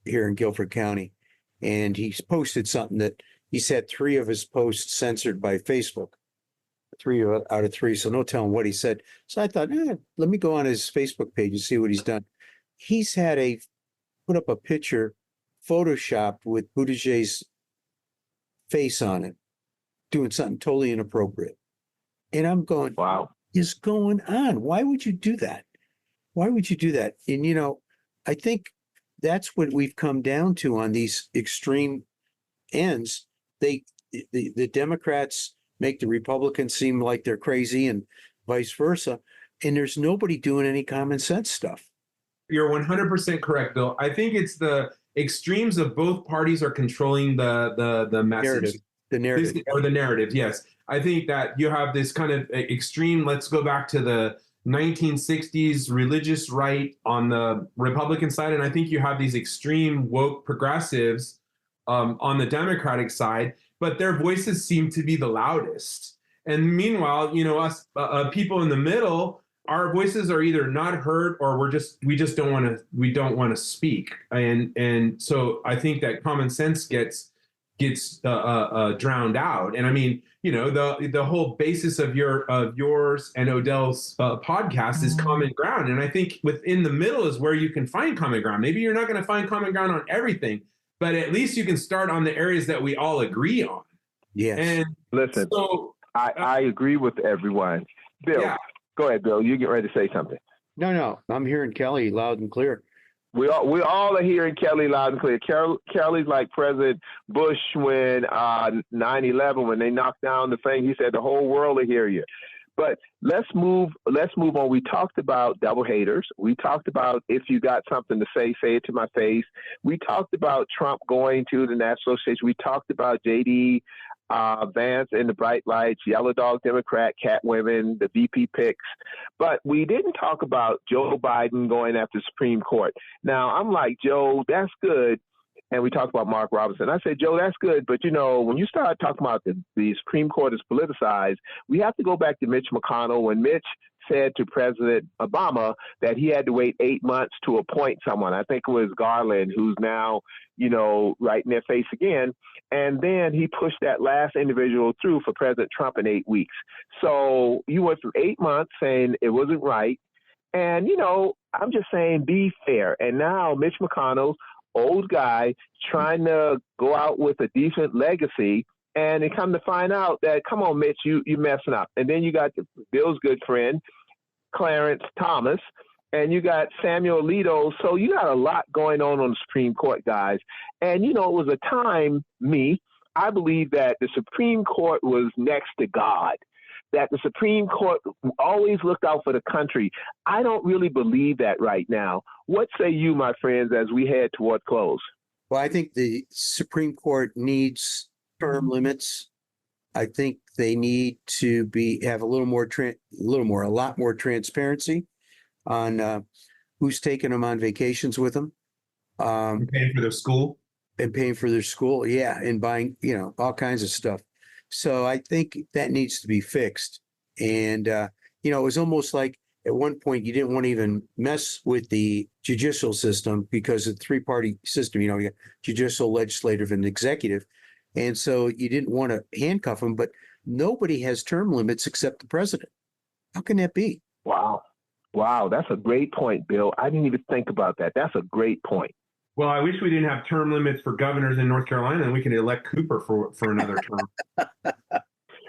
here in Guilford County, and he's posted something that he's had 3 of his posts censored by Facebook, 3 out of 3. So no telling what he said. So I thought, let me go on his Facebook page and see what he's done. He's had put up a picture photoshopped with Buttigieg's face on it, doing something totally inappropriate. And I'm going, wow, what is going on? Why would you do that? Why would you do that? And, I think that's what we've come down to on these extreme ends. The Democrats make the Republicans seem like they're crazy and vice versa. And there's nobody doing any common sense stuff. You're 100% correct, Bill. I think it's the extremes of both parties are controlling the message. The narrative. Or the narrative, yes. I think that you have this kind of extreme, let's go back to the 1960s religious right on the Republican side. And I think you have these extreme woke progressives on the Democratic side, but their voices seem to be the loudest. And meanwhile, us people in the middle, our voices are either not heard or we don't want to speak. And so I think that common sense gets drowned out. And I mean, the whole basis of yours and Odell's podcast is common ground. And I think within the middle is where you can find common ground. Maybe you're not going to find common ground on everything, but at least you can start on the areas that we all agree on. Yes. And listen, so I agree with everyone. Bill, go ahead, Bill. You get ready to say something. No, I'm hearing Kelly loud and clear. We all are hearing Kelly loud and clear. Kelly's like President Bush when 9/11, when they knocked down the thing. He said the whole world will hear you. But let's move on. We talked about double haters. We talked about if you got something to say it to my face. We talked about Trump going to the National Association. We talked about J.D. Vance and the bright lights, yellow dog Democrat, cat women, the VP picks. But we didn't talk about Joe Biden going after the Supreme Court. Now, I'm like, Joe, that's good. And we talked about Mark Robinson. I said, Joe, that's good. But, when you start talking about the Supreme Court is politicized, we have to go back to Mitch McConnell when Mitch said to President Obama that he had to wait 8 months to appoint someone. I think it was Garland, who's now, right in their face again. And then he pushed that last individual through for President Trump in 8 weeks. So you went through 8 months saying it wasn't right. And, I'm just saying be fair. And now Mitch McConnell, old guy, trying to go out with a decent legacy. And they come to find out that, come on, Mitch, you're messing up. And then you got Bill's good friend, Clarence Thomas, and you got Samuel Alito. So you got a lot going on the Supreme Court, guys. And, it was a time, I believe that the Supreme Court was next to God, that the Supreme Court always looked out for the country. I don't really believe that right now. What say you, my friends, as we head toward close? Well, I think the Supreme Court needs term limits. I think they need to have a lot more transparency on who's taking them on vacations with them. Paying for their school. And paying for their school, yeah, and buying, all kinds of stuff. So I think that needs to be fixed. And, it was almost like at one point you didn't want to even mess with the judicial system because of the three-party system, you got judicial, legislative, and executive. And so you didn't want to handcuff them, but nobody has term limits except the president. How can that be? Wow. That's a great point, Bill. I didn't even think about that. That's a great point. Well, I wish we didn't have term limits for governors in North Carolina, and we could elect Cooper for another term.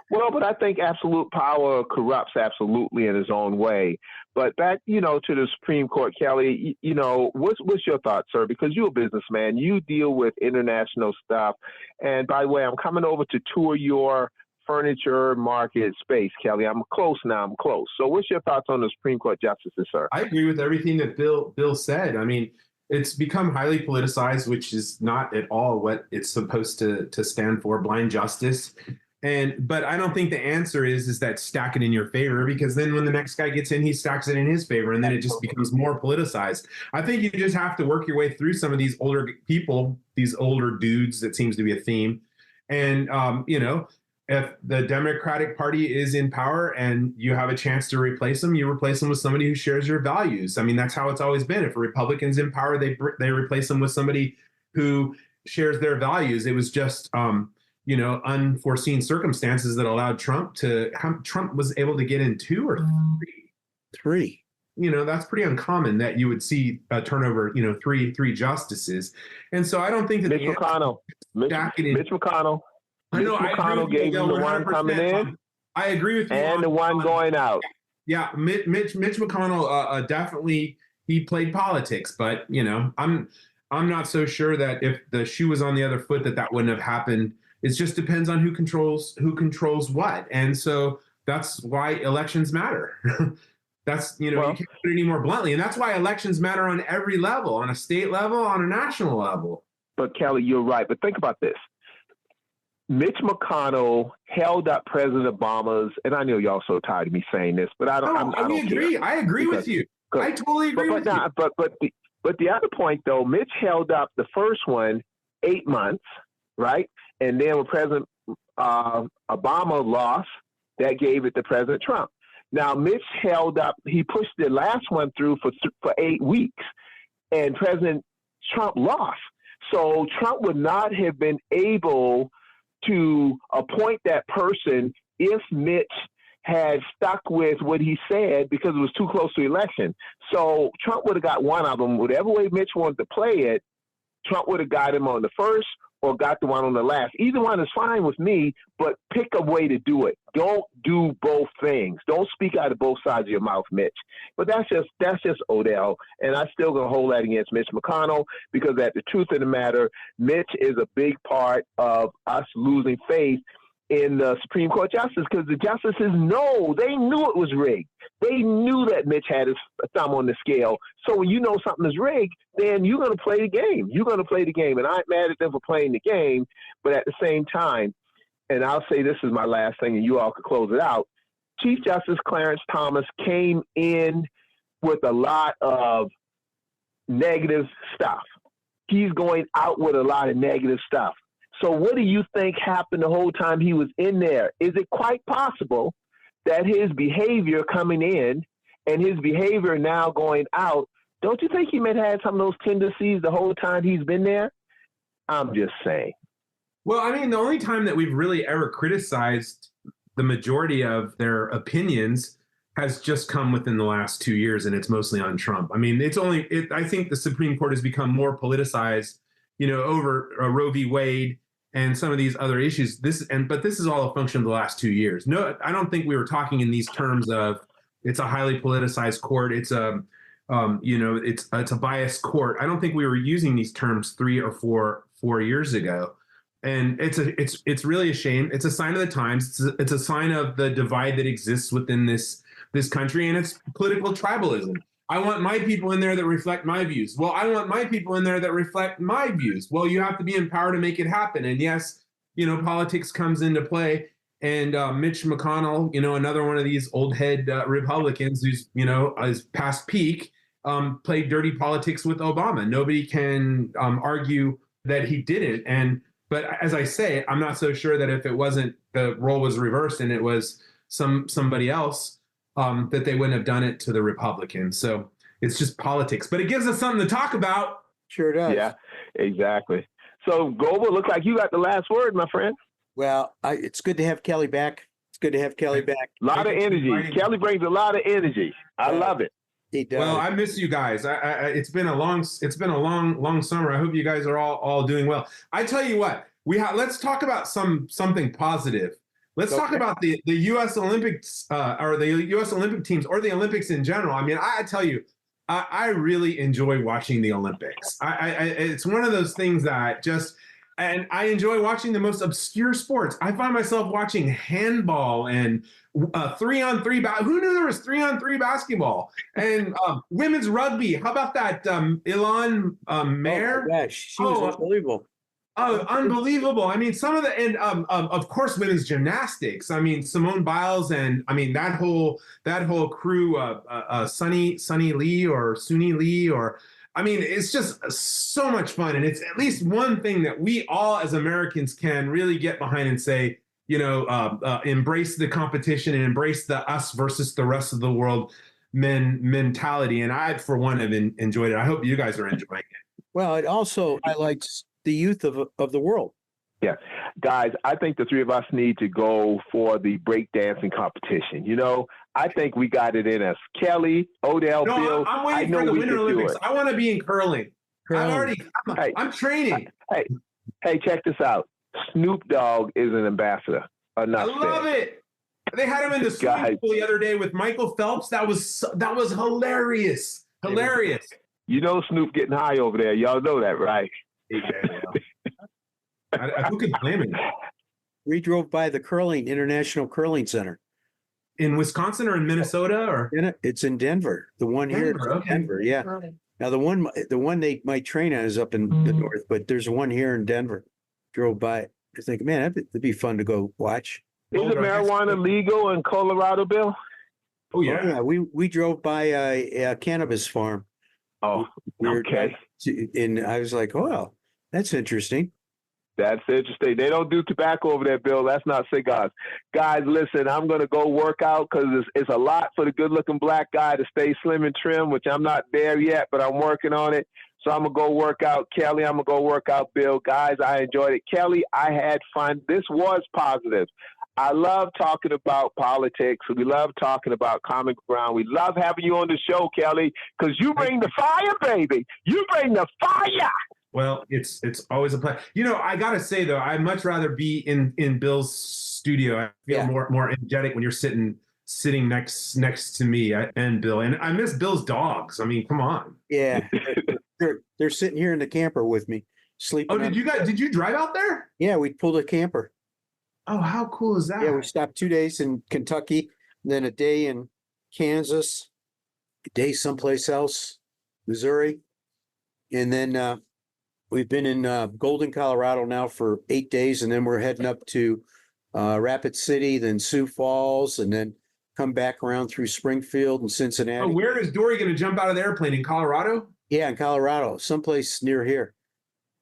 Well, but I think absolute power corrupts absolutely in its own way. But back, to the Supreme Court, Kelly, what's your thoughts, sir? Because you're a businessman, you deal with international stuff. And by the way, I'm coming over to tour your furniture market space, Kelly. I'm close now. I'm close. So what's your thoughts on the Supreme Court justices, sir? I agree with everything that Bill said. I mean, it's become highly politicized, which is not at all what it's supposed to stand for, blind justice. But I don't think the answer is that stack it in your favor, because then when the next guy gets in, he stacks it in his favor, and then it just becomes more politicized. I think you just have to work your way through some of these older people, these older dudes, that seems to be a theme. And, if the Democratic Party is in power and you have a chance to replace them, you replace them with somebody who shares your values. I mean, that's how it's always been. If a Republican's in power, they replace them with somebody who shares their values. It was just, unforeseen circumstances that allowed Trump was able to get in 2 or 3. That's pretty uncommon that you would see a turnover, 3 justices. And so I don't think that Mitch McConnell. I know. McConnell gave him the one coming in. I agree with you. And the one going out. Yeah, Mitch McConnell definitely, he played politics, but I'm not so sure that if the shoe was on the other foot that wouldn't have happened. It just depends on who controls what, and so that's why elections matter. That's you can't put it any more bluntly, and that's why elections matter on every level, on a state level, on a national level. But Kelly, you're right. But think about this. Mitch McConnell held up President Obama's, and I know y'all so tired of me saying this, but I don't agree. Care. I agree with you. I totally agree with you. But the other point, though, Mitch held up the first one 8 months, right? And then when President Obama lost, that gave it to President Trump. Now, Mitch held up, he pushed the last one through for 8 weeks, and President Trump lost. So Trump would not have been able to appoint that person if Mitch had stuck with what he said, because it was too close to the election. So Trump would have got one of them. Whatever way Mitch wanted to play it, Trump would have got him on the first or got the one on the last. Either one is fine with me, but pick a way to do it. Don't do both things. Don't speak out of both sides of your mouth, Mitch. But that's just Odell, and I'm still going to hold that against Mitch McConnell, because at the truth of the matter, Mitch is a big part of us losing faith in the Supreme Court justice, because the justices they knew it was rigged. They knew that Mitch had his thumb on the scale. So when you know something is rigged, then you're going to play the game. You're going to play the game. And I'm mad at them for playing the game. But at the same time, and I'll say this is my last thing, and you all could close it out, Chief Justice Clarence Thomas came in with a lot of negative stuff. He's going out with a lot of negative stuff. So what do you think happened the whole time he was in there? Is it quite possible that his behavior coming in and his behavior now going out, don't you think he may have had some of those tendencies the whole time he's been there? I'm just saying. Well, I mean, the only time that we've really ever criticized the majority of their opinions has just come within the last 2 years, and it's mostly on Trump. I mean, I think the Supreme Court has become more politicized, over Roe v. Wade and some of these other issues. But this is all a function of the last 2 years. No, I don't think we were talking in these terms of it's a highly politicized court. It's a it's a biased court. I don't think we were using these terms 3 or 4 years ago. And it's really a shame. It's a sign of the times. It's a sign of the divide that exists within this country, and it's political tribalism. I want my people in there that reflect my views. Well, I want my people in there that reflect my views. Well, you have to be in power to make it happen. And yes, politics comes into play. And Mitch McConnell, another one of these old head Republicans who's, is past peak, played dirty politics with Obama. Nobody can argue that he didn't. But as I say, I'm not so sure that if it wasn't, the role was reversed and it was somebody else, that they wouldn't have done it to the Republicans. So it's just politics, but it gives us something to talk about. Sure does. Yeah, exactly. So Goebel, looks like you got the last word, my friend. Well, it's good to have Kelly back. It's good to have Kelly back. A lot of energy. Kelly brings a lot of energy. I love it. He does. Well, I miss you guys. It's been a long summer. I hope you guys are all doing well. I tell you what, let's talk about something positive. Let's talk about the U.S. Olympics or the U.S. Olympic teams or the Olympics in general. I mean, I tell you, I really enjoy watching the Olympics. It's one of those things that and I enjoy watching the most obscure sports. I find myself watching handball and 3-on-3. Who knew there was 3-on-3 basketball and women's rugby? How about that, Ilan Mayer? Oh my gosh, she was unbelievable. Oh, unbelievable! I mean, some of the and of course, women's gymnastics. I mean, Simone Biles and that whole crew, Sunny Lee or Suni Lee or. I mean, it's just so much fun. And it's at least one thing that we all as Americans can really get behind and say, embrace the competition and embrace the us versus the rest of the world mentality. And I, for one, have enjoyed it. I hope you guys are enjoying it. Well, it also highlights the youth of the world. Yeah. Guys, I think the three of us need to go for the breakdancing competition. I think we got it in us. Kelly, Odell, Bill. I'm waiting for the Winter Olympics. I want to be in curling. I'm training. Hey, check this out. Snoop Dogg is an ambassador. I love it. They had him in the swimming pool the other day with Michael Phelps. That was hilarious. Hilarious. Snoop getting high over there. Y'all know that, right? Who could blame him? We drove by the International Curling Center. In Wisconsin or in Minnesota or? It's in Denver. The one here in Denver, yeah. Now the one they might train on is up in the north, but there's one here in Denver. Drove by. I think, man, that'd be fun to go watch. Is marijuana legal in Colorado, Bill? Oh yeah. We drove by a cannabis farm. Oh, okay. And I was like, oh, that's interesting. That's interesting. They don't do tobacco over there, Bill. That's not cigars. Guys, listen, I'm going to go work out because it's a lot for the good-looking black guy to stay slim and trim, which I'm not there yet, but I'm working on it. So I'm going to go work out. Kelly, I'm going to go work out. Bill, guys, I enjoyed it. Kelly, I had fun. This was positive. I love talking about politics. We love talking about common ground. We love having you on the show, Kelly, because you bring the fire, baby. You bring the fire. Well, it's always a pleasure. I gotta say though, I'd much rather be in Bill's studio. I feel more energetic when you're sitting next to me and Bill. And I miss Bill's dogs. I mean, come on. Yeah, they're sitting here in the camper with me, sleeping. Oh, did you drive out there? Yeah, we pulled a camper. Oh, how cool is that? Yeah, we stopped 2 days in Kentucky, then a day in Kansas, a day someplace else, Missouri, and then. We've been in Golden, Colorado now for 8 days, and then we're heading up to Rapid City, then Sioux Falls, and then come back around through Springfield and Cincinnati. Oh, where is Dory going to jump out of the airplane? In Colorado? Yeah, in Colorado, someplace near here.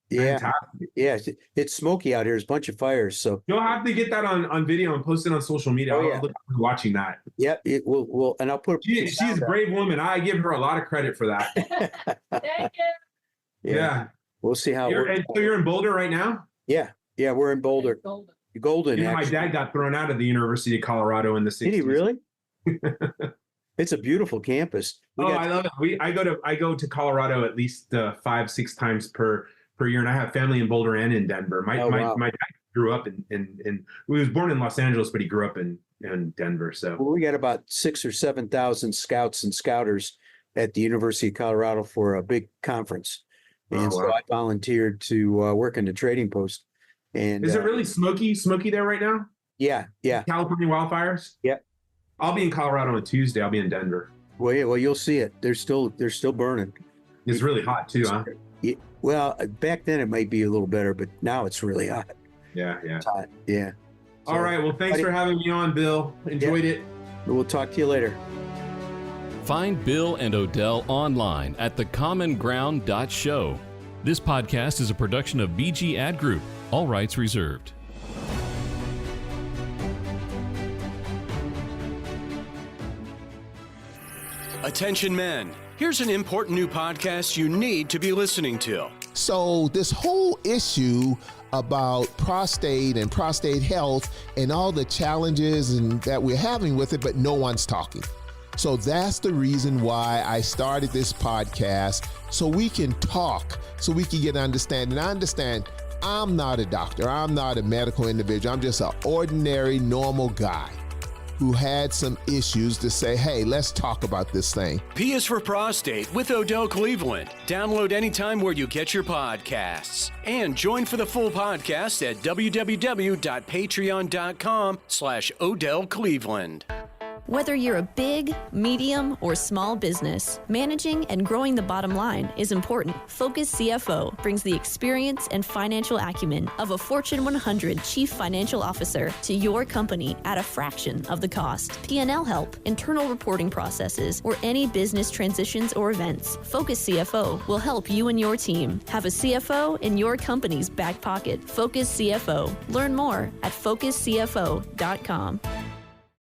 Yeah, fantastic. Yeah, it's smoky out here. There's a bunch of fires. So you'll have to get that on video and post it on social media. Oh, I'll yeah. look forward to watching that. Yep, it will, and I'll put. She's a brave woman. I give her a lot of credit for that. Thank you. Yeah. We'll see how. So you're in Boulder right now? Yeah, we're in Boulder. Golden. My dad got thrown out of the University of Colorado in the 60s. Did he really? It's a beautiful campus. I love it. I go to Colorado at least 5-6 times per year, and I have family in Boulder and in Denver. My dad grew up in he was born in Los Angeles, but he grew up in Denver. So we got about 6,000 or 7,000 scouts and scouters at the University of Colorado for a big conference. And so I volunteered to work in the trading post. And is it really smoky there right now? Yeah. California wildfires? Yep. I'll be in Colorado on Tuesday. I'll be in Denver. Well, yeah, well, you'll see it. They're still burning. It's really hot too, huh? Well, back then it might be a little better, but now it's really hot. Yeah. It's hot. Yeah. All right. Well, thanks for having me on, Bill. Enjoyed it. We'll talk to you later. Find Bill and Odell online at thecommonground.show. This podcast is a production of BG Ad Group. All rights reserved. Attention men, here's an important new podcast you need to be listening to. So this whole issue about prostate and prostate health and all the challenges that we're having with it, but no one's talking. So that's the reason why I started this podcast, so we can talk, so we can get understanding. I understand I'm not a doctor. I'm not a medical individual. I'm just an ordinary, normal guy who had some issues to say, hey, let's talk about this thing. P is for Prostate with Odell Cleveland. Download anytime where you get your podcasts. And join for the full podcast at www.patreon.com/Odell Cleveland. Whether you're a big, medium, or small business, managing and growing the bottom line is important. Focus CFO brings the experience and financial acumen of a Fortune 100 chief financial officer to your company at a fraction of the cost. P&L help, internal reporting processes, or any business transitions or events. Focus CFO will help you and your team have a CFO in your company's back pocket. Focus CFO. Learn more at focuscfo.com.